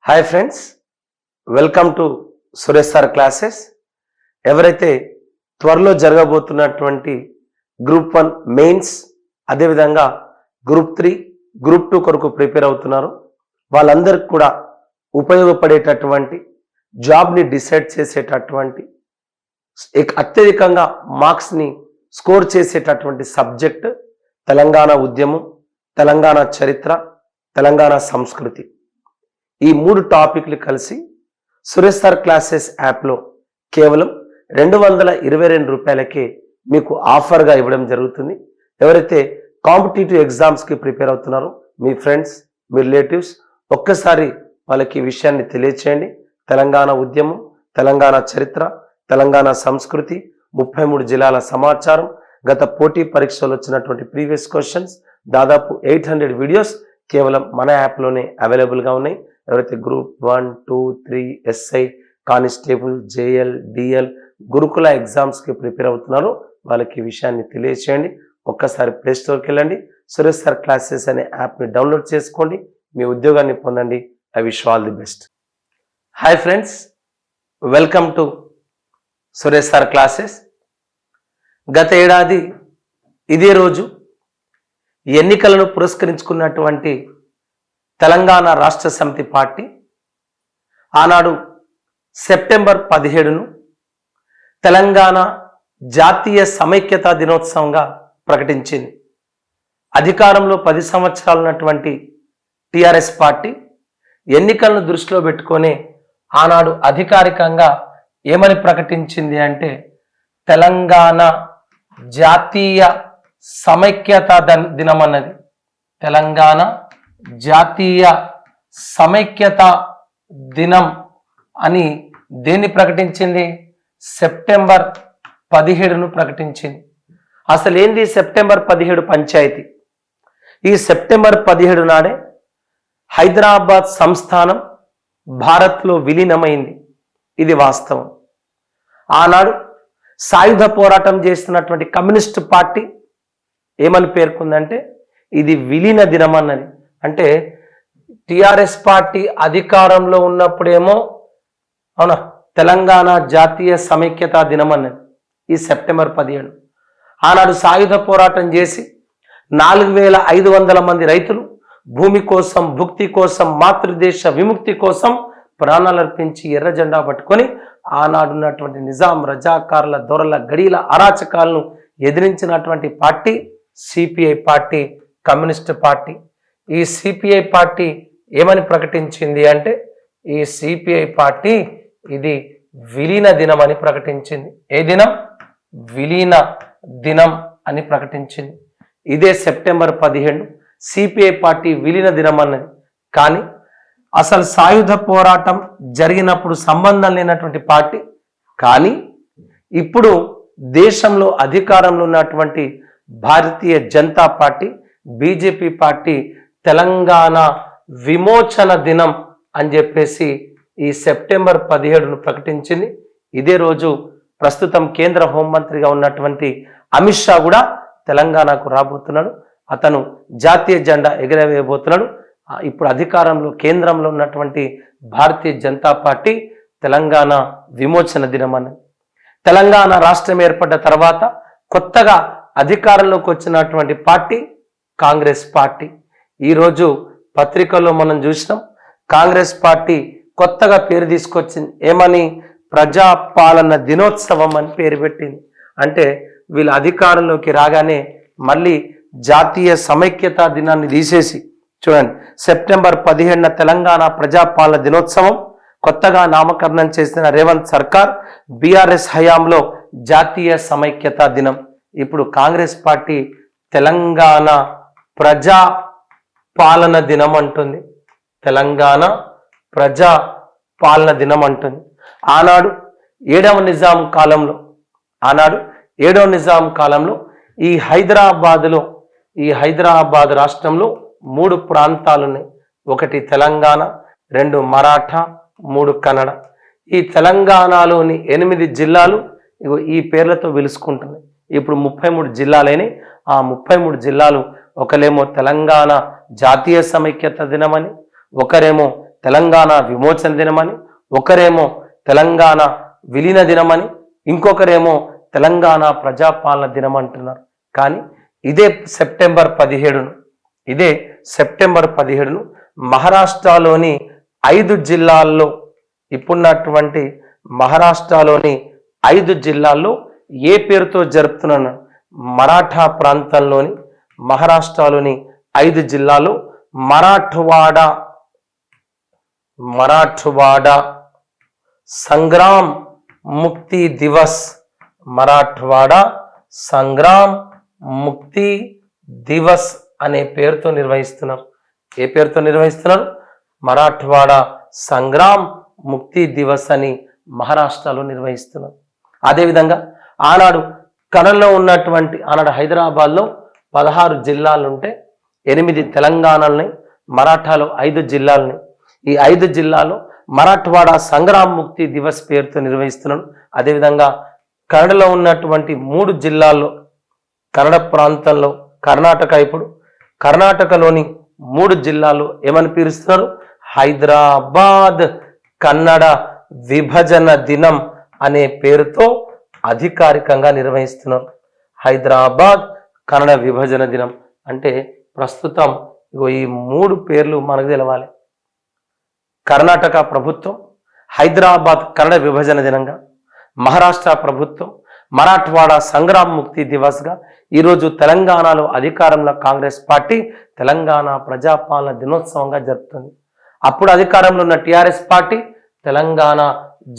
Hi friends, welcome to Suresh sir classes. ఎవరైతే త్వరలో జరగబోతున్నటువంటి group 1 mains, అదేవిధంగా గ్రూప్ 3, గ్రూప్ 2 కొరకు ప్రిపేర్ అవుతున్నారో వాళ్ళందరికీ కూడా ఉపయోగపడేటటువంటి, జాబ్ని డిసైడ్ చేసేటటువంటి, అత్యధికంగా మార్క్స్ని స్కోర్ చేసేటటువంటి సబ్జెక్ట్ తెలంగాణ ఉద్యమం, తెలంగాణ చరిత్ర, తెలంగాణ సంస్కృతి. ఈ 3 టాపిక్లు కలిసి సురేష్ సార్ క్లాసెస్ యాప్లో కేవలం 222 రూపాయలకే మీకు ఆఫర్గా ఇవ్వడం జరుగుతుంది. ఎవరైతే కాంపిటేటివ్ ఎగ్జామ్స్కి ప్రిపేర్ అవుతున్నారో మీ ఫ్రెండ్స్, మీ రిలేటివ్స్ ఒక్కసారి వాళ్ళకి ఈ విషయాన్ని తెలియచేయండి. తెలంగాణ ఉద్యమం, తెలంగాణ చరిత్ర, తెలంగాణ సంస్కృతి, 33 జిల్లాల సమాచారం, గత పోటీ పరీక్షలు వచ్చినటువంటి ప్రీవియస్ క్వశ్చన్స్, దాదాపు 800 వీడియోస్ కేవలం మన యాప్లోనే అవైలబుల్గా ఉన్నాయి. ఎవరైతే group 1, 2, 3, SI, constable, JL, DL, గురుకుల ఎగ్జామ్స్కి ప్రిపేర్ అవుతున్నారో వాళ్ళకి ఈ విషయాన్ని తెలియచేయండి. ఒక్కసారి ప్లే స్టోర్కి వెళ్ళండి, సురేష్ సార్ క్లాసెస్ అనే యాప్ని డౌన్లోడ్ చేసుకోండి, మీ ఉద్యోగాన్ని పొందండి. I wish all the best. Hi friends, welcome to Suresh sir classes. గత ఏడాది ఇదే రోజు ఎన్నికలను పురస్కరించుకున్నటువంటి తెలంగాణ రాష్ట్ర సమితి పార్టీ ఆనాడు సెప్టెంబర్ 17ను తెలంగాణ జాతీయ సమైక్యతా దినోత్సవంగా ప్రకటించింది. అధికారంలో 10 సంవత్సరాలు ఉన్నటువంటి టిఆర్ఎస్ పార్టీ ఎన్నికలను దృష్టిలో పెట్టుకొని ఆనాడు అధికారికంగా ఏమని ప్రకటించింది అంటే తెలంగాణ జాతీయ సమైక్యతా దినం అన్నది. తెలంగాణ జాతీయ సమైక్యతా దినం అని దేన్ని ప్రకటించింది? సెప్టెంబర్ 17ను ప్రకటించింది. అసలు ఏంది సెప్టెంబర్ 17 పంచాయతీ? ఈ సెప్టెంబర్ 17 నాడే హైదరాబాద్ సంస్థానం భారత్లో విలీనమైంది. ఇది వాస్తవం. ఆనాడు సాయుధ పోరాటం చేస్తున్నటువంటి కమ్యూనిస్టు పార్టీ ఏమని పేర్కొందంటే ఇది విలీన దినం అన్నది. అంటే టిఆర్ఎస్ పార్టీ అధికారంలో ఉన్నప్పుడేమో అవునా తెలంగాణ జాతీయ సమైక్యతా దినం అన్నది ఈ సెప్టెంబర్ 17. ఆనాడు సాయుధ పోరాటం చేసి 4500 మంది రైతులు భూమి కోసం, భుక్తి కోసం, మాతృదేశ విముక్తి కోసం ప్రాణాలర్పించి ఎర్ర జెండా పట్టుకొని ఆనాడున్నటువంటి నిజాం, రజాకారుల, దొరల, గడీల అరాచకాలను ఎదిరించినటువంటి party CPI party, communist party. ఈ సిపిఐ పార్టీ ఏమని ప్రకటించింది అంటే ఈ సిపిఐ పార్టీ ఇది విలీన దినం అని ప్రకటించింది. ఏ దినం? విలీన దినం అని ప్రకటించింది. ఇదే సెప్టెంబర్ 17 సిపిఐ పార్టీ విలీన దినం అన్నది. కానీ అసలు సాయుధ పోరాటం జరిగినప్పుడు సంబంధం లేనటువంటి పార్టీ. కానీ ఇప్పుడు దేశంలో అధికారంలో ఉన్నటువంటి Bharatiya Janata party, BJP party Telangana విమోచన దినం అని చెప్పేసి ఈ సెప్టెంబర్ 17ను ప్రకటించింది. ఇదే రోజు ప్రస్తుతం కేంద్ర హోంమంత్రిగా ఉన్నటువంటి అమిత్ షా కూడా తెలంగాణకు రాబోతున్నాడు. అతను జాతీయ జెండా ఎగరవేయబోతున్నాడు. ఇప్పుడు అధికారంలో కేంద్రంలో ఉన్నటువంటి భారతీయ జనతా పార్టీ తెలంగాణ విమోచన దినం అన్నది. తెలంగాణ రాష్ట్రం ఏర్పడ్డ తర్వాత కొత్తగా అధికారంలోకి వచ్చినటువంటి పార్టీ కాంగ్రెస్ పార్టీ. ఈరోజు పత్రికల్లో మనం చూసినాం, కాంగ్రెస్ పార్టీ కొత్తగా పేరు తీసుకొచ్చింది. ఏమని? ప్రజాపాలన దినోత్సవం అని పేరు పెట్టింది. అంటే వీళ్ళ అధికారంలోకి రాగానే మళ్ళీ జాతీయ సమైక్యతా దినాన్ని తీసేసి చూడండి, సెప్టెంబర్ 17న తెలంగాణ ప్రజాపాలన దినోత్సవం కొత్తగా నామకరణం చేసిన రేవంత్ సర్కార్ బీఆర్ఎస్ హయాంలో జాతీయ సమైక్యతా దినం. ఇప్పుడు కాంగ్రెస్ పార్టీ తెలంగాణ ప్రజా పాలన దినం అంటుంది. తెలంగాణ ప్రజా పాలన దినం అంటుంది. ఆనాడు ఏడవ నిజాం కాలంలో ఈ హైదరాబాద్ రాష్ట్రంలో 3 ప్రాంతాలు ఉన్నాయి. 1 తెలంగాణ, 2 మరాఠా, 3 కన్నడ. ఈ తెలంగాణలోని 8 జిల్లాలు ఈ పేర్లతో పిలుచుకుంటున్నాయి. ఇప్పుడు 33 జిల్లాలైనవి. ఆ 33 జిల్లాలు ఒకరేమో తెలంగాణ జాతీయ సమైక్యత దినమని, ఒకరేమో తెలంగాణ విమోచన దినమని, ఒకరేమో తెలంగాణ విలీన దినమని, ఇంకొకరేమో తెలంగాణ ప్రజాపాలన దినం అంటున్నారు. కానీ ఇదే సెప్టెంబర్ 17ను మహారాష్ట్రలోని 5 జిల్లాల్లో, ఇప్పుడున్నటువంటి మహారాష్ట్రలోని 5 జిల్లాల్లో ఏ పేరుతో జరుపుతున్నాను? మరాఠా ప్రాంతంలోని మహారాష్ట్రలోని 5 జిల్లాల్లో మరాఠవాడ సంగ్రామ్ ముక్తి దివస్, మరాఠవాడ సంగ్రామ్ ముక్తి దివస్ అనే పేరుతో నిర్వహిస్తున్నారు. ఏ పేరుతో నిర్వహిస్తున్నారు? మరాఠవాడ సంగ్రామ్ ముక్తి దివస్ అని మహారాష్ట్రలో నిర్వహిస్తున్నారు. అదేవిధంగా ఆనాడు కడలో ఉన్నటువంటి, ఆనాడు హైదరాబాద్లో 16 జిల్లాలుంటే 8 తెలంగాణల్ని, మరాఠాలో 5 జిల్లాలని, ఈ 5 జిల్లాలో మరాఠవాడ సంగ్రామ్ ముక్తి దివస్ పేరుతో నిర్వహిస్తున్నాడు. అదేవిధంగా కన్నడలో ఉన్నటువంటి 3 జిల్లాల్లో, కన్నడ ప్రాంతంలో కర్ణాటక, ఇప్పుడు కర్ణాటకలోని 3 జిల్లాల్లో ఏమని పిలుస్తున్నారు? హైదరాబాద్ కన్నడ విభజన దినం అనే పేరుతో అధికారికంగా నిర్వహిస్తున్నారు. హైదరాబాద్ కన్నడ విభజన దినం అంటే ప్రస్తుతం ఈ 3 పేర్లు మనకు తెలవాలి. కర్ణాటక ప్రభుత్వం హైదరాబాద్ కన్నడ విభజన దినంగా, మహారాష్ట్ర ప్రభుత్వం మరాఠవాడ సంగ్రామ్ ముక్తి దివస్గా, ఈరోజు తెలంగాణలో అధికారంలో కాంగ్రెస్ పార్టీ తెలంగాణ ప్రజాపాలన దినోత్సవంగా జరుపుతుంది. అప్పుడు అధికారంలో ఉన్న టీఆర్ఎస్ పార్టీ తెలంగాణ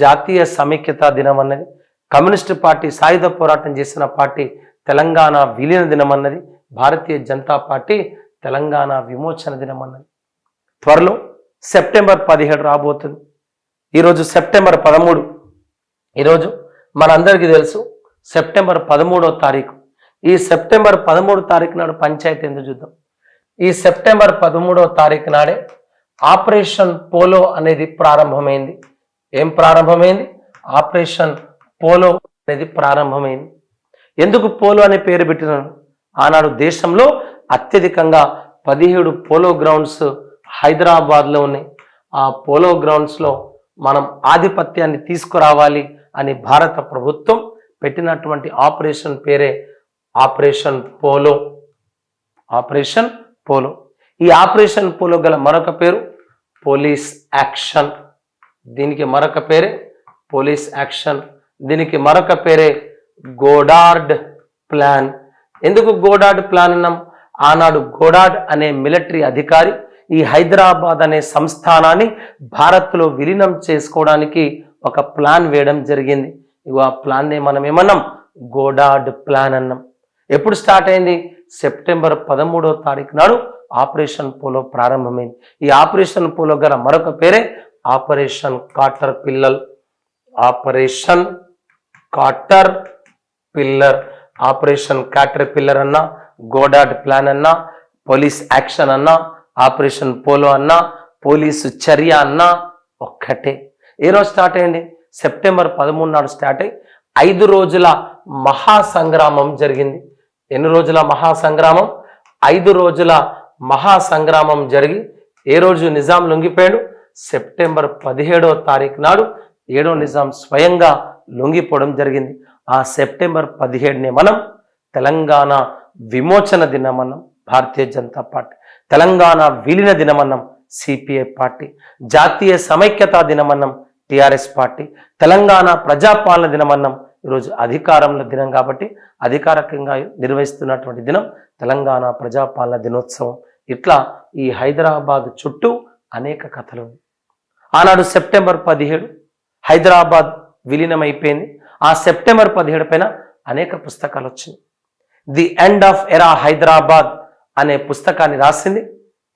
జాతీయ సమైక్యతా దినం అన్నది, కమ్యూనిస్టు పార్టీ సాయుధ పోరాటం చేసిన పార్టీ తెలంగాణ విలీన దినం అన్నది, భారతీయ జనతా పార్టీ తెలంగాణ విమోచన దినం అన్నది. త్వరలో సెప్టెంబర్ 17 రాబోతుంది. ఈరోజు సెప్టెంబర్ 13. ఈరోజు మనందరికీ తెలుసు సెప్టెంబర్ 13వ తారీఖు. ఈ సెప్టెంబర్ 13వ తారీఖు నాడు పంచాయతీ ఎందుకు చూద్దాం. ఈ సెప్టెంబర్ 13వ తారీఖు నాడే ఆపరేషన్ పోలో అనేది ప్రారంభమైంది. ఏం ప్రారంభమైంది? ఆపరేషన్ పోలో అనేది ప్రారంభమైంది. ఎందుకు పోలో అనే పేరు పెట్టినాను? ఆనాడు దేశంలో అత్యధికంగా 17 పోలో గ్రౌండ్స్ హైదరాబాద్లో ఉన్నాయి. ఆ పోలో గ్రౌండ్స్లో మనం ఆధిపత్యాన్ని తీసుకురావాలి అని భారత ప్రభుత్వం పెట్టినటువంటి ఆపరేషన్ పేరే ఆపరేషన్ పోలో. Operation polo. ఈ ఆపరేషన్ పోలో గల మరొక పేరు పోలీస్ యాక్షన్. దీనికి మరొక పేరే పోలీస్ యాక్షన్. దీనికి మరొక పేరే గోడార్డ్ ప్లాన్. ఎందుకు గోడార్డ్ ప్లాన్ అన్నాం? ఆనాడు గోడార్డ్ అనే మిలిటరీ అధికారి ఈ హైదరాబాద్ అనే సంస్థానాన్ని భారత్లో విలీనం చేసుకోవడానికి ఒక ప్లాన్ వేయడం జరిగింది. ఇగో ఆ ప్లాన్ని మనం ఏమన్నాం? గోడార్డ్ ప్లాన్ అన్నాం. ఎప్పుడు స్టార్ట్ అయింది? సెప్టెంబర్ 13వ తారీఖు నాడు ఆపరేషన్ పోలో ప్రారంభమైంది. ఈ ఆపరేషన్ పోలో గల మరొక పేరే operation caterpillar. Operation caterpillar. Operation caterpillar అన్నా, గోడార్డ్ ప్లాన్ అన్నా, పోలీస్ యాక్షన్ అన్నా, ఆపరేషన్ పోలో అన్నా, పోలీసు చర్య అన్నా ఒక్కటే. ఏ రోజు స్టార్ట్ అయింది? సెప్టెంబర్ 13 నాడు స్టార్ట్ అయ్యి 5 రోజుల మహాసంగ్రామం జరిగింది. ఎన్ని రోజుల మహాసంగ్రామం? 5 రోజుల మహాసంగ్రామం జరిగి ఏ రోజు నిజాం లొంగిపోయాడు? సెప్టెంబర్ 17వ తారీఖు నాడు 7వ నిజాం స్వయంగా లొంగిపోవడం జరిగింది. ఆ సెప్టెంబర్ 17నే మనం తెలంగాణ విమోచన దినమన్నాం భారతీయ జనతా పార్టీ, తెలంగాణ విలీన దినమన్నాం సిపిఐ పార్టీ, జాతీయ సమైక్యతా దినమన్నాం టిఆర్ఎస్ పార్టీ, తెలంగాణ ప్రజాపాలన దినమన్నాం. ఈరోజు అధికారంలో దినం కాబట్టి అధికారికంగా నిర్వహిస్తున్నటువంటి దినం తెలంగాణ ప్రజాపాలన దినోత్సవం. ఇట్లా ఈ హైదరాబాద్ చుట్టూ అనేక కథలు. ఆనాడు సెప్టెంబర్ 17 హైదరాబాద్ విలీనం అయిపోయింది. ఆ సెప్టెంబర్ 17 పైన అనేక పుస్తకాలు వచ్చినాయి. ది ఎండ్ ఆఫ్ ఎరా హైదరాబాద్ అనే పుస్తకాన్ని రాసింది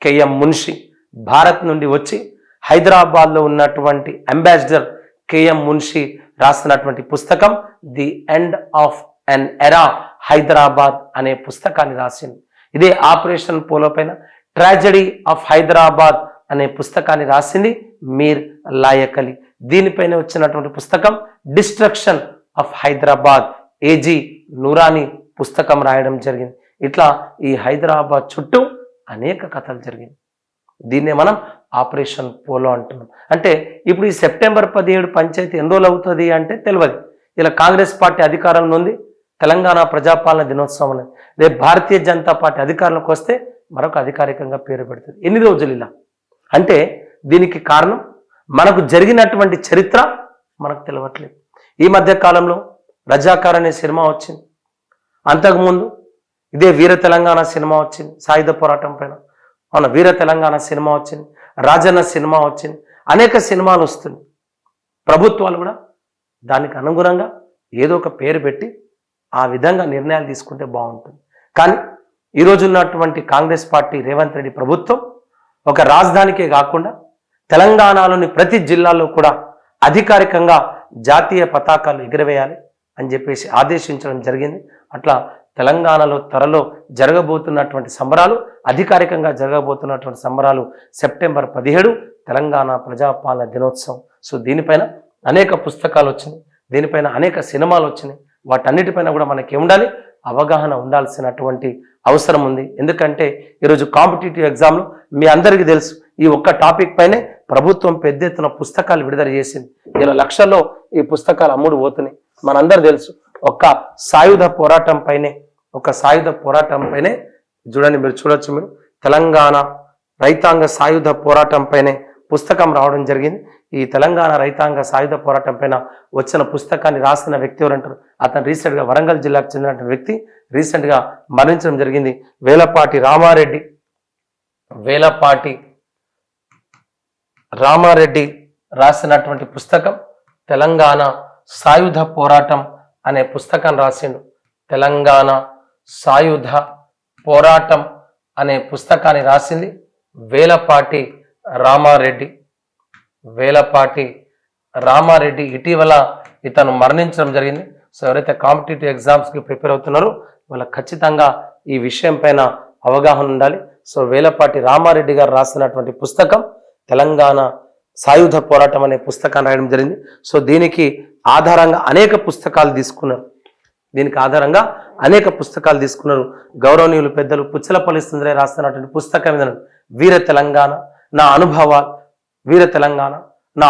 కేఎం మున్షి. భారత్ నుండి వచ్చి హైదరాబాద్లో ఉన్నటువంటి అంబాసిడర్ కేఎం మున్షి రాసినటువంటి పుస్తకం ది ఎండ్ ఆఫ్ ఎన్ ఎరా హైదరాబాద్ అనే పుస్తకాన్ని రాసింది. ఇదే ఆపరేషన్ పోలో పైన ట్రాజెడీ ఆఫ్ హైదరాబాద్ అనే పుస్తకాన్ని రాసింది మీర్ లాయక్ అలీ. దీనిపైన వచ్చినటువంటి పుస్తకం destruction of Hyderabad A G Noorani పుస్తకం రాయడం జరిగింది. ఇట్లా ఈ హైదరాబాద్ చుట్టూ అనేక కథలు జరిగింది. దీన్నే మనం ఆపరేషన్ పోలో అంటున్నాం. అంటే ఇప్పుడు ఈ సెప్టెంబర్ 17 పంచాయతీ ఎన్ని రోజులు అవుతుంది అంటే తెలియదు. ఇలా కాంగ్రెస్ పార్టీ అధికారంలో ఉంది, తెలంగాణ ప్రజాపాలన దినోత్సవం అనేది. రేపు భారతీయ జనతా పార్టీ అధికారంలోకి వస్తే మరొక అధికారికంగా పేరు పెడుతుంది. ఎన్ని రోజులు ఇలా అంటే దీనికి కారణం మనకు జరిగినటువంటి చరిత్ర మనకు తెలియట్లేదు. ఈ మధ్య కాలంలో రజాకార్ అనే సినిమా వచ్చింది, అంతకుముందు ఇదే వీర తెలంగాణ సినిమా వచ్చింది, సాయుధ పోరాటం పైన మన వీర తెలంగాణ సినిమా వచ్చింది, రాజన్న సినిమా వచ్చింది, అనేక సినిమాలు వస్తుంది. ప్రభుత్వాలు కూడా దానికి అనుగుణంగా ఏదో ఒక పేరు పెట్టి ఆ విధంగా నిర్ణయాలు తీసుకుంటే బాగుంటుంది. కానీ ఈరోజు ఉన్నటువంటి కాంగ్రెస్ పార్టీ రేవంత్ రెడ్డి ప్రభుత్వం ఒక రాజధానికే కాకుండా తెలంగాణలోని ప్రతి జిల్లాలో కూడా అధికారికంగా జాతీయ పతాకాలు ఎగురవేయాలి అని చెప్పేసి ఆదేశించడం జరిగింది. అట్లా తెలంగాణలో త్వరలో జరగబోతున్నటువంటి సంబరాలు, అధికారికంగా జరగబోతున్నటువంటి సంబరాలు సెప్టెంబర్ 17 తెలంగాణ ప్రజాపాలన దినోత్సవం. సో దీనిపైన అనేక పుస్తకాలు వచ్చినాయి, దీనిపైన అనేక సినిమాలు వచ్చినాయి. వాటన్నిటిపైన కూడా మనకి ఉండాలి, అవగాహన ఉండాల్సినటువంటి అవసరం ఉంది. ఎందుకంటే ఈరోజు కాంపిటేటివ్ ఎగ్జామ్లో మీ అందరికీ తెలుసు, ఈ ఒక్క టాపిక్ పైనే ప్రభుత్వం పెద్ద ఎత్తున పుస్తకాలు విడుదల చేసింది. ఇలా లక్షల్లో ఈ పుస్తకాలు అమ్ముడు పోతున్నాయి. మనందరూ తెలుసు, ఒక సాయుధ పోరాటం పైనే చూడండి, మీరు చూడొచ్చు, మీరు తెలంగాణ రైతాంగ సాయుధ పోరాటం పైనే పుస్తకం రావడం జరిగింది. ఈ తెలంగాణ రైతాంగ సాయుధ పోరాటం పైన వచ్చిన పుస్తకాన్ని రాసిన వ్యక్తి ఎవరంటారు? అతను రీసెంట్గా వరంగల్ జిల్లాకు చెందినటువంటి వ్యక్తి, రీసెంట్గా మరణించడం జరిగింది. వేలపాటి రామారెడ్డి రాసినటువంటి పుస్తకం తెలంగాణ సాయుధ పోరాటం అనే పుస్తకం రాసిండు. తెలంగాణ సాయుధ పోరాటం అనే పుస్తకాన్ని రాసింది వేలపాటి రామారెడ్డి. ఇటీవల ఇతను మరణించడం జరిగింది. సో ఎవరైతే కాంపిటేటివ్ ఎగ్జామ్స్కి ప్రిపేర్ అవుతున్నారో వాళ్ళకి ఖచ్చితంగా ఈ విషయం పైన అవగాహన ఉండాలి. సో వేలపాటి రామారెడ్డి గారు రాసినటువంటి పుస్తకం తెలంగాణ సాయుధ పోరాటం అనే పుస్తకాన్ని రాయడం జరిగింది. సో దీనికి ఆధారంగా అనేక పుస్తకాలు తీసుకున్నారు. గౌరవనీయులు పెద్దలు పుచ్చలపల్లి సుందరయ్య రాస్తున్నటువంటి పుస్తకం ఏదైనా వీర తెలంగాణ నా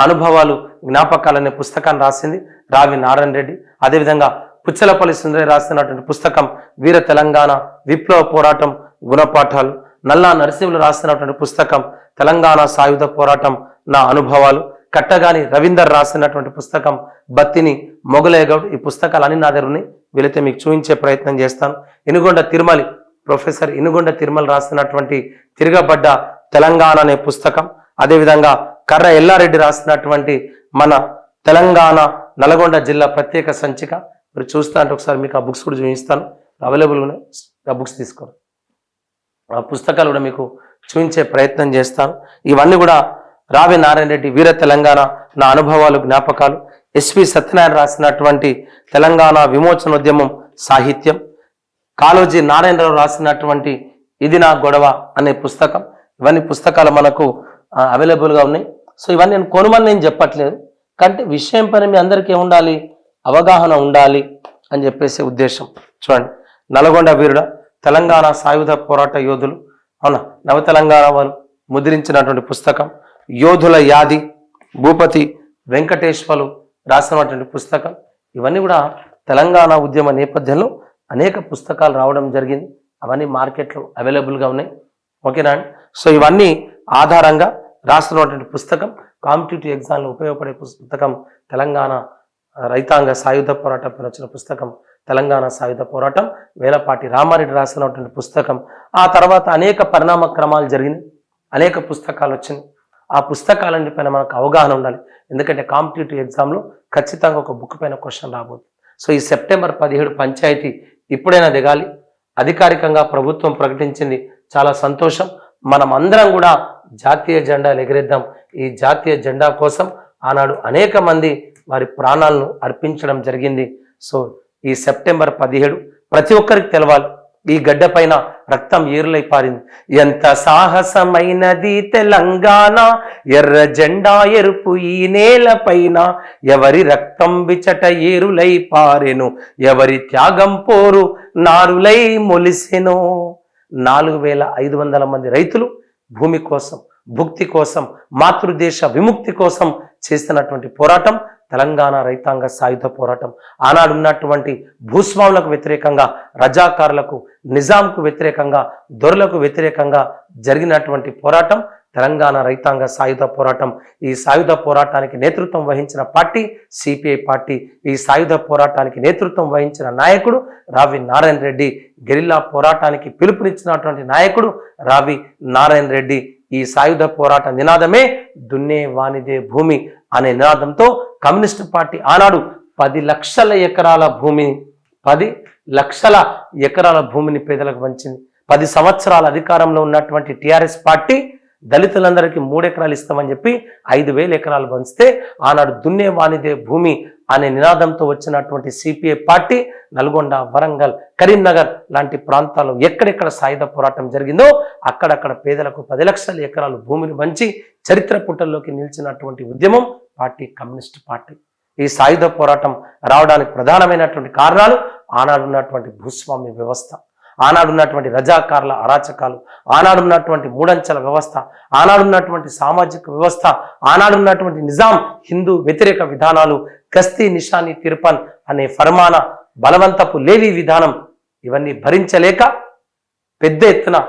అనుభవాలు జ్ఞాపకాలనే పుస్తకాన్ని రాసింది రావి నారాయణ రెడ్డి. అదేవిధంగా పుచ్చలపల్లి సుందరయ్య రాస్తున్నటువంటి పుస్తకం వీర తెలంగాణ విప్లవ పోరాటం గుణపాఠాలు. నల్లా నరసింహులు రాసినటువంటి పుస్తకం తెలంగాణ సాయుధ పోరాటం నా అనుభవాలు. కట్టగాని రవీందర్ రాసినటువంటి పుస్తకం బత్తిని మొగలయ్య గౌడ్. ఈ పుస్తకాలు అన్ని నా దగ్గర ఉన్నాయి, వీలైతే మీకు చూపించే ప్రయత్నం చేస్తాను. ప్రొఫెసర్ ఇనుగొండ తిరుమల రాసినటువంటి తిరగబడ్డ తెలంగాణ అనే పుస్తకం. అదేవిధంగా కర్ర ఎల్లారెడ్డి రాసినటువంటి మన తెలంగాణ నల్గొండ జిల్లా ప్రత్యేక సంచిక. మీరు చూస్తా అంటే ఒకసారి మీకు ఆ బుక్స్ కూడా చూపిస్తాను, అవైలబుల్ ఉన్నాయి. ఆ బుక్స్ తీసుకోండి, ఆ పుస్తకాలు కూడా మీకు చూపించే ప్రయత్నం చేస్తాను. ఇవన్నీ కూడా రావి నారాయణ రెడ్డి వీర తెలంగాణ నా అనుభవాలు జ్ఞాపకాలు. ఎస్వి సత్యనారాయణ రాసినటువంటి తెలంగాణ విమోచనోద్యమం సాహిత్యం. కాళోజీ నారాయణరావు రాసినటువంటి ఇది నా గొడవ అనే పుస్తకం. ఇవన్నీ పుస్తకాలు మనకు అవైలబుల్గా ఉన్నాయి. సో ఇవన్నీ నేను కొనుమని నేను చెప్పట్లేదు, కంటే విషయం పైన మీ అందరికీ ఏముండాలి, అవగాహన ఉండాలి అని చెప్పేసి ఉద్దేశం. చూడండి, నల్గొండ వీరుడ తెలంగాణ సాయుధ పోరాట యోధులు, అవునా, నవ తెలంగాణ వారు ముద్రించినటువంటి పుస్తకం. యోధుల యాది భూపతి వెంకటేశ్వర్లు రాసినటువంటి పుస్తకం. ఇవన్నీ కూడా తెలంగాణ ఉద్యమ నేపథ్యంలో అనేక పుస్తకాలు రావడం జరిగింది. అవన్నీ మార్కెట్లో అవైలబుల్గా ఉన్నాయి. ఓకేనా అండి? సో ఇవన్నీ ఆధారంగా రాస్తున్నటువంటి పుస్తకం, కాంపిటేటివ్ ఎగ్జామ్లో ఉపయోగపడే పుస్తకం తెలంగాణ రైతాంగ సాయుధ పోరాటం పైన వచ్చిన పుస్తకం తెలంగాణ సాయుధ పోరాటం. వేలపాటి రామారెడ్డి రాసినటువంటి పుస్తకం. ఆ తర్వాత అనేక పరిణామ క్రమాలు జరిగినాయి, అనేక పుస్తకాలు వచ్చినాయి. ఆ పుస్తకాలన్నిటి పైన మనకు అవగాహన ఉండాలి. ఎందుకంటే కాంపిటేటివ్ ఎగ్జామ్లో ఖచ్చితంగా ఒక బుక్ పైన క్వశ్చన్ రాబోతుంది. సో ఈ సెప్టెంబర్ 17 పంచాయతీ ఇప్పుడైనా దిగాలి. అధికారికంగా ప్రభుత్వం ప్రకటించింది, చాలా సంతోషం. మనం అందరం కూడా జాతీయ జెండాలు ఎగరేద్దాం. ఈ జాతీయ జెండా కోసం ఆనాడు అనేక మంది వారి ప్రాణాలను అర్పించడం జరిగింది. సో ఈ సెప్టెంబర్ 17 ప్రతి ఒక్కరికి తెలవాలి. ఈ గడ్డ పైన రక్తం ఏరులై పారింది. ఎంత సాహసమైనది తెలంగాణ, ఎర్ర జెండా ఎరుపు ఈ నేల పైన, ఎవరి రక్తం విచట ఏరులై పారెను, ఎవరి త్యాగం పోరు నారులై మొలిసెను. 4500 మంది రైతులు భూమి కోసం, భుక్తి కోసం, మాతృదేశ విముక్తి కోసం చేస్తున్నటువంటి పోరాటం తెలంగాణ రైతాంగ సాయుధ పోరాటం. ఆనాడు ఉన్నటువంటి భూస్వాములకు వ్యతిరేకంగా, రజాకారులకు, నిజాంకు వ్యతిరేకంగా, దొరలకు వ్యతిరేకంగా జరిగినటువంటి పోరాటం తెలంగాణ రైతాంగ సాయుధ పోరాటం. ఈ సాయుధ పోరాటానికి నేతృత్వం వహించిన పార్టీ సిపిఐ పార్టీ. ఈ సాయుధ పోరాటానికి నేతృత్వం వహించిన నాయకుడు రావి నారాయణ రెడ్డి. గెరిల్లా పోరాటానికి పిలుపునిచ్చినటువంటి నాయకుడు రావి నారాయణ రెడ్డి. ఈ సాయుధ పోరాట నినాదమే దున్నే వానిదే భూమి అనే నినాదంతో కమ్యూనిస్టు పార్టీ ఆనాడు 10 లక్షల ఎకరాల భూమిని 10 లక్షల ఎకరాల భూమిని పేదలకు పంచింది. 10 సంవత్సరాల అధికారంలో ఉన్నటువంటి టిఆర్ఎస్ పార్టీ దళితులందరికీ 3 ఎకరాలు ఇస్తామని చెప్పి 5000 ఎకరాలు పంచితే ఆనాడు దున్నే వానిదే భూమి అనే నినాదంతో వచ్చినటువంటి సిపిఐ పార్టీ నల్గొండ, వరంగల్, కరీంనగర్ లాంటి ప్రాంతాల్లో ఎక్కడెక్కడ సాయుధ పోరాటం జరిగిందో అక్కడక్కడ పేదలకు 10 లక్షల ఎకరాలు భూమిని పంచి చరిత్ర పుటల్లోకి నిలిచినటువంటి ఉద్యమం పార్టీ కమ్యూనిస్ట్ పార్టీ. ఈ సాయుధ పోరాటం రావడానికి ప్రధానమైనటువంటి కారణాలు ఆనాడు ఉన్నటువంటి భూస్వామ్య వ్యవస్థ, ఆనాడున్నటువంటి రజాకారుల అరాచకాలు, ఆనాడున్నటువంటి మూడంచెల వ్యవస్థ, ఆనాడున్నటువంటి సామాజిక వ్యవస్థ, ఆనాడున్నటువంటి నిజాం హిందూ వ్యతిరేక విధానాలు, గస్తీ నిషాని తిరుపన్ అనే ఫర్మానా, బలవంతపు లేవీ విధానం, ఇవన్నీ భరించలేక పెద్ద ఎత్తున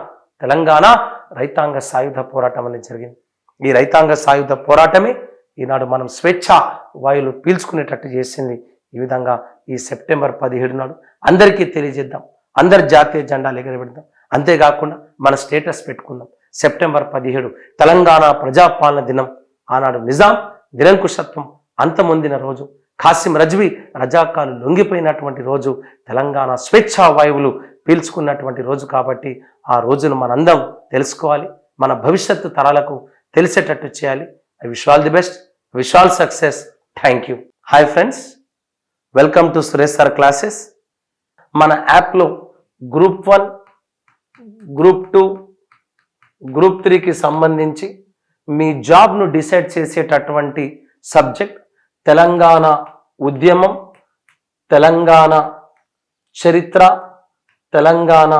తెలంగాణ రైతాంగ సాయుధ పోరాటం అనేది జరిగింది. ఈ రైతాంగ సాయుధ పోరాటమే ఈనాడు మనం స్వేచ్ఛ వాయువులు పీల్చుకునేటట్టు చేసింది. ఈ విధంగా ఈ సెప్టెంబర్ 17 నాడు అందరికీ తెలియజేద్దాం, అందరి జాతీయ జెండాలు ఎగరబెడదాం. అంతేకాకుండా మన స్టేటస్ పెట్టుకుందాం. సెప్టెంబర్ 17 తెలంగాణ ప్రజాపాలన దినం. ఆనాడు నిజాం నిరంకుశత్వం అంతమొందిన రోజు, ఖాసిం రజ్వీ రజాకాలు లొంగిపోయినటువంటి రోజు, తెలంగాణ స్వేచ్ఛా వాయువులు పీల్చుకున్నటువంటి రోజు. కాబట్టి ఆ రోజును మనందరం తెలుసుకోవాలి, మన భవిష్యత్తు తరాలకు తెలిసేటట్టు చేయాలి. I wish all the best, wish all success. Thank you. Hi friends, welcome to Suresh sir classes. మన యాప్లో గ్రూప్ 1, గ్రూప్ 2, గ్రూప్ 3కి సంబంధించి మీ జాబ్ను డిసైడ్ చేసేటటువంటి సబ్జెక్ట్ తెలంగాణ ఉద్యమం, తెలంగాణ చరిత్ర, తెలంగాణ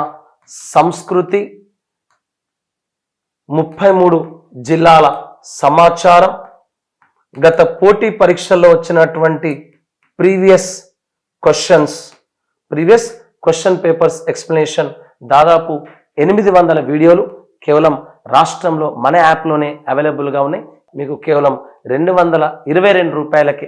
సంస్కృతి, 33 జిల్లాల సమాచారం, గత పోటీ పరీక్షల్లో వచ్చినటువంటి ప్రీవియస్ క్వశ్చన్ పేపర్స్ ఎక్స్ప్లెనేషన్, దాదాపు 800 వీడియోలు కేవలం రాష్ట్రంలో మన యాప్లోనే అవైలబుల్గా ఉన్నాయి. మీకు కేవలం 222 రూపాయలకే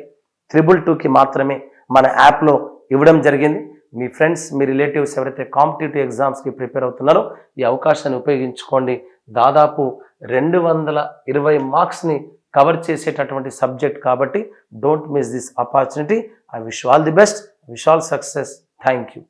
222కి మాత్రమే మన యాప్లో ఇవ్వడం జరిగింది. మీ ఫ్రెండ్స్, మీ రిలేటివ్స్ ఎవరైతే కాంపిటేటివ్ ఎగ్జామ్స్కి ప్రిపేర్ అవుతున్నారో ఈ అవకాశాన్ని ఉపయోగించుకోండి. దాదాపు 220 మార్క్స్ని కవర్ చేసేటటువంటి సబ్జెక్ట్ కాబట్టి don't miss this opportunity. I wish all the best, wish all success. Thank you.